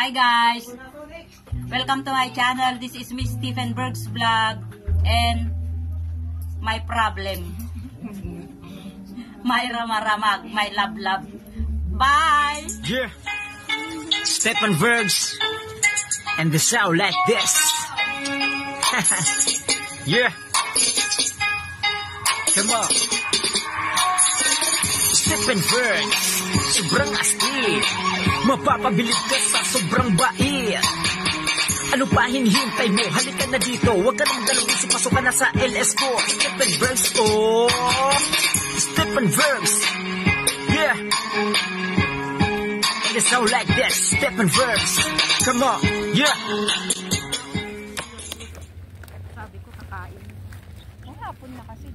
Hi guys! Welcome to my channel. This is Miss Stephen Berg's vlog and my problem. My ramaramag, my love. Bye! Yeah! Stephen Berg's and the sound like this. Yeah! Come on! Stephen Berg's, sobrang astig. Mapapabilib ka sa sobrang bait. Ano pa hinihintay mo? Halika na dito. Huwag ka nang dalawang isip, pasok ka na sa LS ko. Stephen Berg's, oh! Stephen Berg's, yeah! And it sound like this, Stephen Berg's. Come on, yeah! Sabi ko kakain. Oh, hapon na kasi.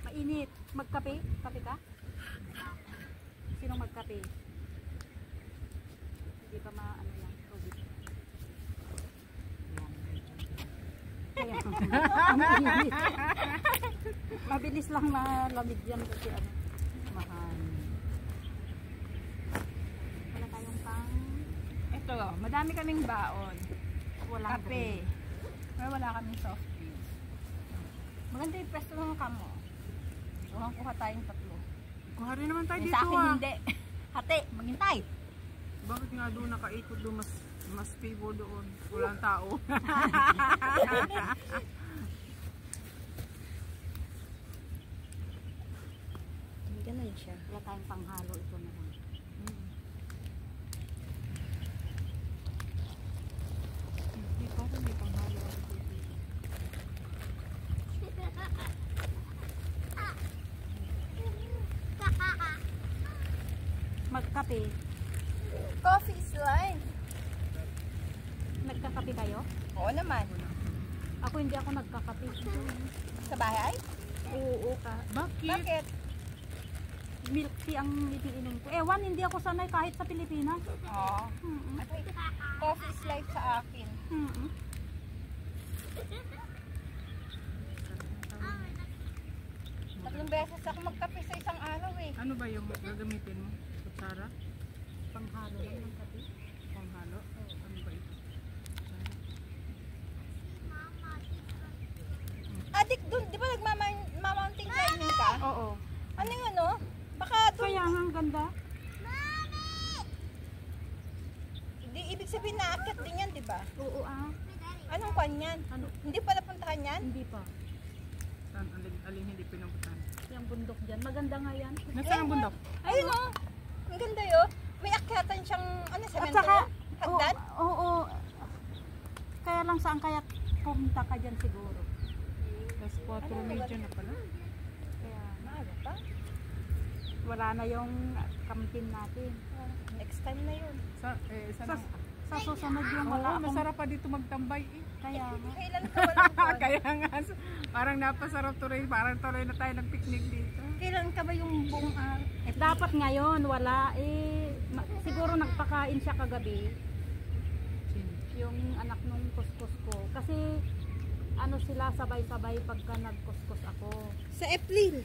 Mainit. Magkape? Kape ka? Sinong magkape? Hindi pa maano yan. Tubig. Kaya, mainit. Mabilis lang malamig yan kasi ano, mahal. Wala tayong pang... Ito, madami kaming baon. Wala Kape. Pero wala kaming soft drinks. Maganda yung pwesto ng kamo. Kuha tayong tatlo. Kuha rin naman tayo Yung dito sa akin ah. hindi. Hati, maghintay. Bakit nga doon nakaikot doon mas stable doon? Walang tao. Ganun siya. Wala tayong panghalo. Ito na lang. Hindi parang may panghalo. Magkape. Coffee slime. Nagkakape kayo? Oo naman. Ako hindi ako nagkakape. Sa bahay? Oo ka. Bakit? Bakit? Milk tea ang iniinom ko. Ewan, hindi ako sanay kahit sa Pilipinas. Oo. Mm-mm. Coffee slime sa akin. Mm-mm. Tatlong beses ako magkape sa isang araw eh. Ano ba yung gagamitin mo? Kutsara? Panghalo lang ng kape. Panghalo? Ano ba ito? Adik dun, di ba nagmamountain climbing ka? Oo. Ano yun no? Baka dun, Kaya nga ang ganda. di ibig sabihin naakyat din yan, di ba? Oo ah. Anong kwan yan? Ano? Hindi pa napuntahan yan? Hindi pa. Saan? Alin hindi pinuntahan? Yung bundok dyan. Maganda nga yan. Nasaan ang bundok? Ayun o. Ang ganda yun. May akyatan siyang, ano, At semento saka, yun? Hagdan? oo. Kaya lang saan kaya pumunta ka dyan siguro. Tapos 4 medyo na pala. Kaya Maaga pa. wala na yung camping natin. Next time na yun. Sa susunod yung wala Oo, akong... masarap pa dito magtambay eh. Kaya nga. Kailan ka walang kwan? Kaya nga, parang napasarap tuloy. Parang tuloy na tayo ng picnic dito. Kailan ka ba yung buong araw? Dapat ngayon wala siguro nagpakain siya kagabi yung anak nung kuskus ko kasi ano sila sabay-sabay pagka nagkuskus ako Sa April.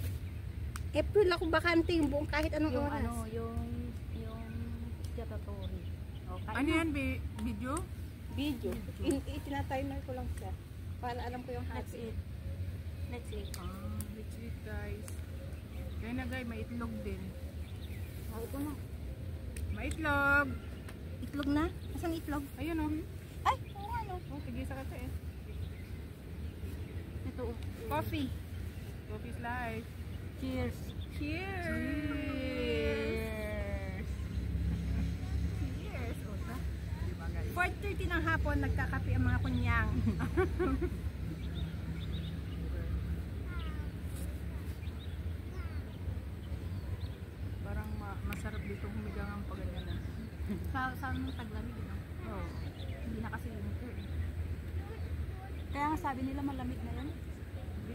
April ako bakante yung buong kahit anong yung oras. yung jatatori. Okay. Ano yan, video? Video. Itinatimer ko lang siya. Para alam ko yung Let's hati. eat. Let's eat. Let's eat guys. Kaya na guys, may itlog din. Ito na. May itlog! Itlog na? Asan itlog? Ayun o. Ay, oo ano. Oh, tigil sa kape eh. Ito. Coffee. Coffee's life. Cheers. Cheers! Cheers! Ota. 4:30 ng hapon, nagkakape ang mga kunyang. Parang masarap dito humigang ang paganyan. Saan mo taglamig, no? Oo. Hindi na kasi winter eh. Kaya nga sabi nila malamig na yan.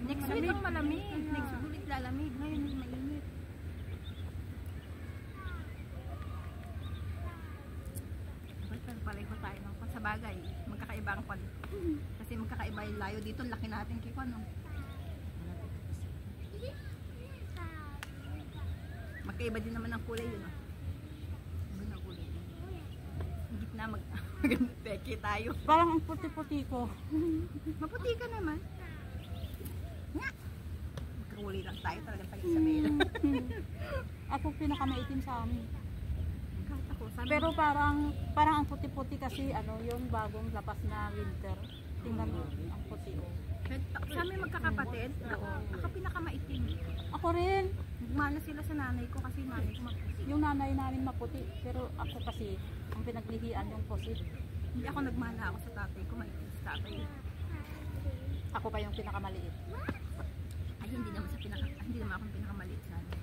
Next week ang malamig. Next week lalamig. Ngayon bagay. Magkakaiba ang kwan. Kasi magkakaiba yung layo dito. Laki natin kay kwan. No? Magkaiba din naman ang kulay yun. No? Maganda ang kulay. Ang gitna maganda tayo. Parang ang puti-puti ko. Maputi ka naman. Nga. Magkakulay lang tayo. Talagang tayo sa mela. Ako pinakamaitim sa amin. Kahit ako. Sabi Pero parang ang puti-puti kasi yung bagong lapas na winter. Tingnan mo, ang puti. sa amin magkakapatid. Ako pinakamaitim. Ako rin. Nagmana sila sa nanay ko kasi nanay ko maputi. Yung nanay namin maputi. Pero ako kasi, ang pinaglihian yung pusit. Hindi ako nagmana ako sa tatay ko. Maitim sa tatay. Ako pa yung pinakamaliit. Ay, hindi naman ako pinakamaliit sa amin.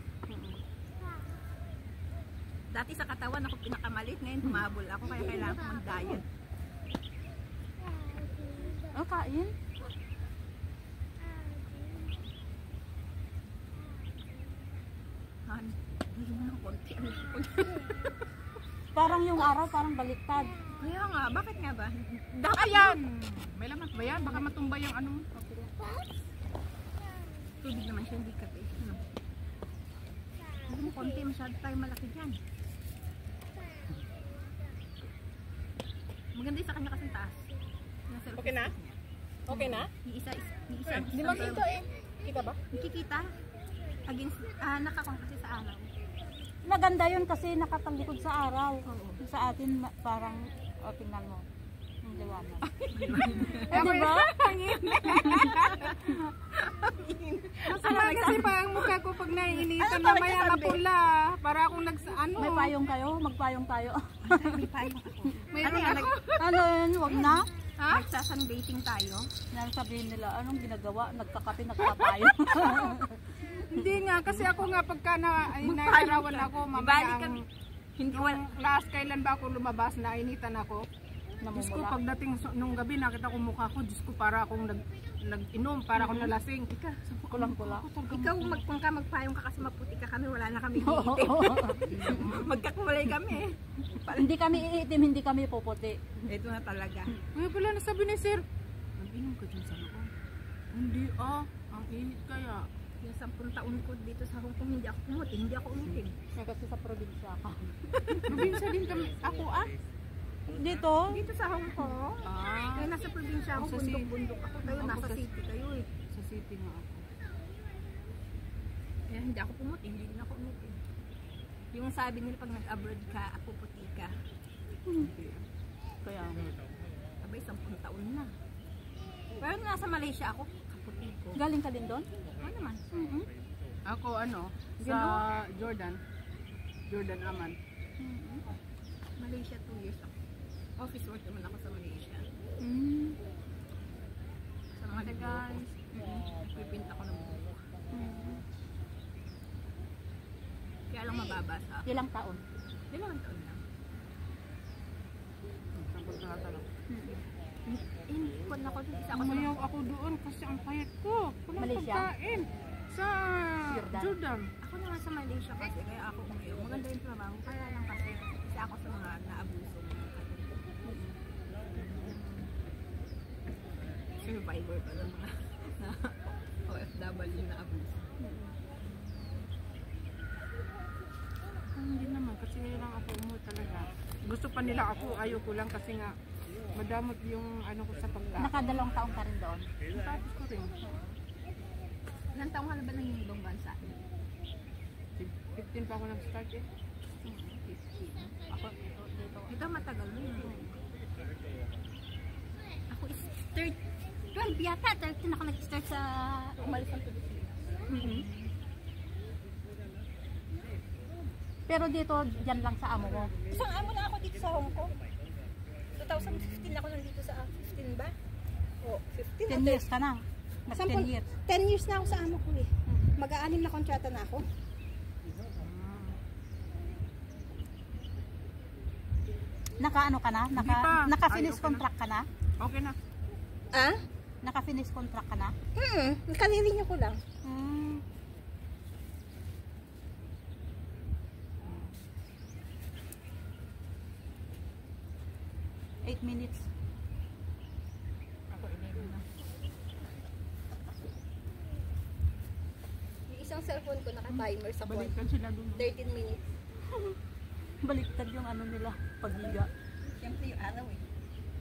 Dati sa katawan ako pinakamalit, ngayon humabol ako kaya kailangan ko mag-diet. Oh, kain? Han, hindi mo ng konti. Parang yung araw, parang baliktad. Kaya nga, bakit nga ba? Ayan! May laman ba yan? Baka matumba yung ano mo. Tubig naman siya, hindi kape. Ano? Hindi mo konti, masyado tayo malaki dyan. Maganda yung sa kanya kasing taas. Okay na? Okay na? Isa. Hindi makita eh. Kita ba? Nakikita? Against, nakakong kasi sa araw. Maganda yun kasi nakatalikod sa araw. Sa atin parang, tingnan mo. Yung liwanag. Diba? Masama kasi parang mukha ko pag naiinitan na maya mapula. Para akong ano. May payong kayo? Magpayong tayo. May payong ako. Mayroon ako. Ano yun? Huwag na. Nagsasunbating tayo. Sabihin nila, anong ginagawa? Nagkakape, nagkapayong. Hindi nga, kasi ako nga pagka naarawan ako, mamaya ang Hindi last kailan ba ako lumabas, nainitan ako. Diyos ko, pagdating nung gabi, nakita ko mukha ko, Diyos ko, para akong nag-inom, para akong nalasing. Kulang-kula. Ikaw kung ka magpayong ka kasi maputi ka kami, wala na kami iitim. Magkakulay kami. Hindi kami iitim, hindi kami puputi. Ito na talaga. Kaya pala nasabi ni Sir, nag-inom ka dyan sa loob. Hindi ang init kaya. Yung 10 taon ko dito sa Hong Kong, hindi ako pumuti, hindi ako umitim. Kasi sa probinsya ka. Probinsya din kami, ako Dito? Dito sa Hong Kong, kaya nasa probinsya ako, Sa city. bundok-bundok ako. Kayo Ako nasa sa- city kayo eh. Sa city nga ako. Kaya hindi ako pumuti, hindi din ako umitim. Yung sabi nila pag nag-abroad ka, puputi ka. Kaya, Abay, 10 taon na. Pero nasa Malaysia ako, kaputi ko. galing ka din doon? Ano naman? Ako sa Jordan Aman. Malaysia 2 years ako. Office work naman ako sa Malaysia. Sa mga guys, pipinta ko ng buhok. Kaya lang mababa sa akin. Ilang taon? Dalawang taon lang. Sa pagkakatalong. Kung ako dito sa ako sa Umayaw ako doon kasi ang payat ko. Walang Malaysia? pagkain. Sa Jordan. Ako naman sa Malaysia kasi kaya ako umayaw. Maganda yung trabaho. Kaya lang kasi ako sa mga naabuso. Survivor pa lang mga na OFW na abuso. Hindi naman kasi ngayon lang ako umuwi talaga. Gusto pa nila ako, ayaw ko lang kasi nga madamot yung ano ko sa pagkain. Nakadalawang taon ka rin doon. Tapos ko rin. Ilang taong ka na ba nang yung ibang bansa? 15 pa ako nag-start eh. Ako dito. Ito matagal mo yun. Ako is 12 yata. 13 ako nag-start sa umalis ang Pilipinas. Pero dito, dyan lang sa amo mo. Isang amo na ako dito sa Hong Kong. 2015 ako nandito sa 15 ba? O, 15 10 years ka na. Mas 10 years. 10 years na ako sa amo ko eh. Mag-aanim na kontrata na ako. Naka-ano ka na? Hindi pa. Naka-finish Ay, okay contract ka na? Okay na. Ah? Naka-finish contract ka na? Nakalirin ko lang. 8 minutes. cellphone ko naka-timer sa phone. Balikan sila dun. 13 minutes. Baliktad yung ano nila, paghiga. Siyempre yung araw eh.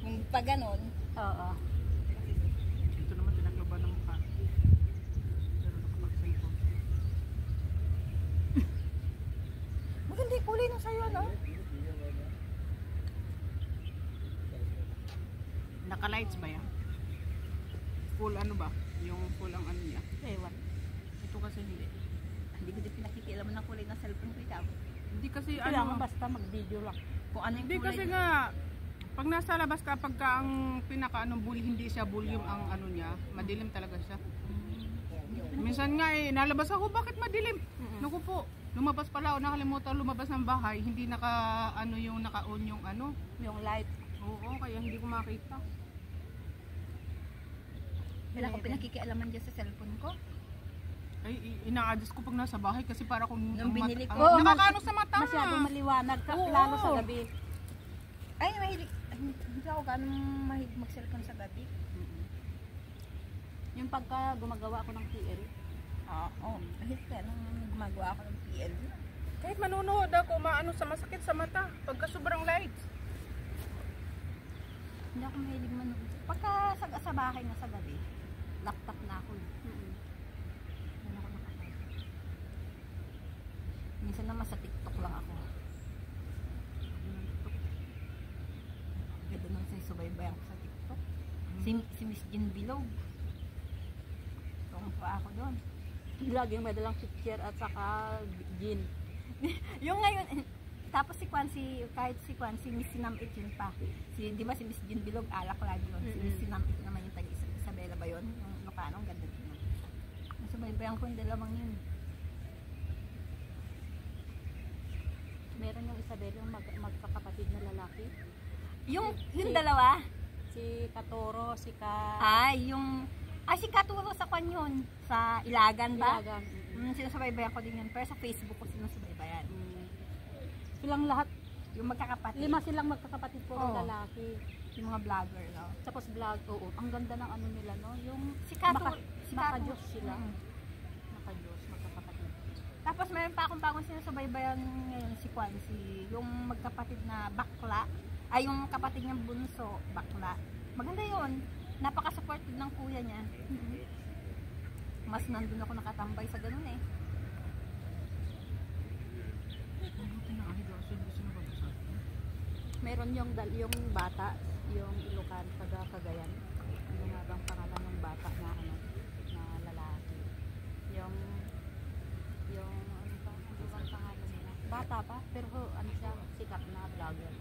Yung pag ganon, Oo. Ito naman tinaglaban ng mukha. Pero nakapag-cellphone. maganda yung kulay nung sa'yo, no? Naka-lights ba yan? Full ano ba? Yung full ang ano niya. Ewan. Ito kasi hindi. Hindi ko din pinakikialaman ng kulay ng cellphone ko ikaw. Hindi kasi Kailangan ano. basta mag-video lang. Kung ano yung Hindi kulay. kasi nga pag nasa labas ka pagka ang pinaka anong hindi siya volume ang ano niya, madilim talaga siya. Minsan nga nalabas ako, bakit madilim? Naku po, lumabas pala ako, nakalimutan lumabas ng bahay, hindi naka-on yung ano. Yung light. Oo, kaya hindi ko makita. Wala akong pinakikialaman dyan sa cellphone ko. Ay, ina-adjust ko pag nasa bahay kasi para kung Nung binili ko. Oo, nakakaano sa mata. Masyadong maliwanag, Oo. lalo sa gabi. Ay, hindi ako ganun mahilig mag-cellphone sa gabi. Yung pagka gumagawa ako ng PL, Oo. Kahit kaya nung gumagawa ako ng PL. Kahit manunood ako, maano sa masakit sa mata pagka sobrang lights. Hindi ako mahilig manood. Pagka sa bahay na sa gabi, laptop na ako. Hindi ako nakakaya. Minsan naman sa TikTok lang ako. Ganda nang sinusubaybayan ko sa TikTok. Si Miss Jean Bilog. Tuwang pa ako doon. laging may dalang picture at saka gin. Yung ngayon, tapos si kahit si Miss Sinamit yun pa. Di ba si Miss Jean Bilog, alak lagi yun. Si Miss Sinamit naman yung Isabela ba yun? Yung Lucano, ang ganda din. Nasubaybayan ko yung dalawang yun. Meron yung Isabel, yung magkakapatid na lalaki. Yung dalawa? Si Katoro, si Ka... Si Katuro sa kwan yun. Sa Ilagan ba? Ilagan. Sinusubaybayan ko din yun. Pero sa Facebook ko sinusubaybayan. Silang lahat, Yung magkakapatid. 5 silang magkakapatid po ng Oo. lalaki. Yung mga vlogger, no? Tapos vlog, oo. Ang ganda ng ano nila, no? Yung Si Katuro. Maka-Diyos sila. Mm. Maka-Diyos, magkakapatid. Tapos meron pa akong bagong sinusubaybayan ngayon si yung magkapatid na bakla. Ay, yung kapatid niyang bunso, bakla. Maganda yun. Napaka-supportive ng kuya niya. Mas nandun ako nakatambay sa ganun eh. Meron yung bata, yung Ilocan, taga Cagayan. Ano nga bang pangalan ng bata na na lalaki? Yung ano ba? Ano bang pangalan nila? Bata pa, pero ano siya, sikat na vlogger.